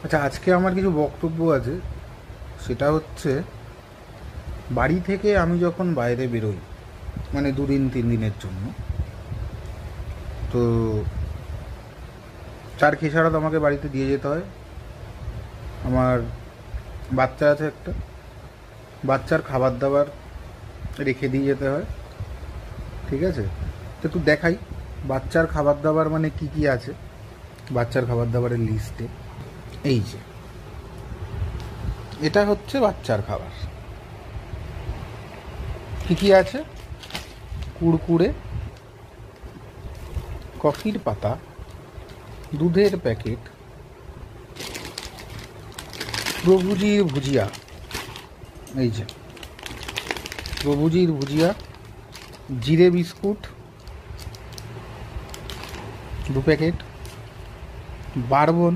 আচ্ছা, আজকে আমার কিছু বক্তব্য আছে। সেটা হচ্ছে, বাড়ি থেকে আমি যখন বাইরে বেরোই, মানে 2 দিন 3 দিনের জন্য, তো 4 খেসারত আমাকে বাড়িতে দিয়ে যেতে হয়। আমার বাচ্চা আছে একটা, বাচ্চার খাবার দাবার রেখে দিয়ে যেতে হয়। ঠিক আছে, তো একটু দেখাই বাচ্চার খাবার দাবার মানে কি কি আছে বাচ্চার খাবার দাবারের লিস্টে। এই যে, এটা হচ্ছে বাচ্চার খাবার। কি কি আছে: কুড়কুড়ে, কফির পাতা, দুধের প্যাকেট, প্রভুজির ভুজিয়া। এই যে, প্রভুজির ভুজিয়া, জিরে বিস্কুট 2 প্যাকেট, বারবন,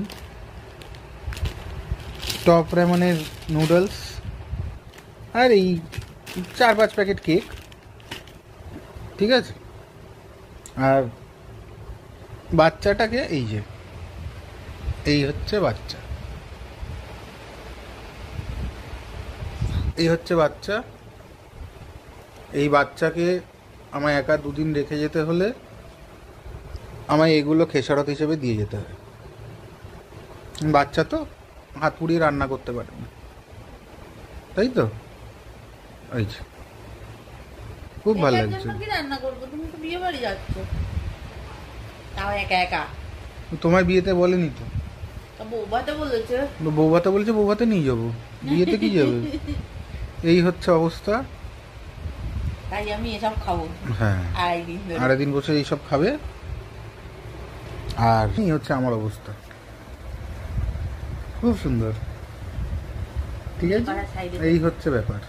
টপ রেমনের নুডলস, আর এই 4-5 প্যাকেট কেক। ঠিক আছে, আর বাচ্চাটাকে এই যে, এই হচ্ছে বাচ্চা, এই হচ্ছে বাচ্চা। এই বাচ্চাকে আমায় একা 2 দিন রেখে যেতে হলে আমায় এগুলো খেসারত হিসেবে দিয়ে যেতে হয়। বাচ্চা তো হাত পুড়িয়ে রান্না করতে পারে না, তাই তো। এই যে, খুব ভালো একার লাগছে। জন্য কি রান্না করবো? তুমি তো বিয়ে বাড়ি যাচ্ছ, তাও একা একা। তোমার বিয়েতে বলেনি তো? তা বৌভাতে বলেছে। বৌভাতে বলছে, বৌভাতে নিয়ে যাবো, বিয়েতে কি যাবে? এই হচ্ছে অবস্থা। তাই আমি এসব খাবো হ্যাঁ, 2.5 দিন ধরে। 2.5 দিন বসে এইসব খাবে। আর এই হচ্ছে আমার অবস্থা। খুব সুন্দর। ঠিক আছে, এই হচ্ছে ব্যাপার।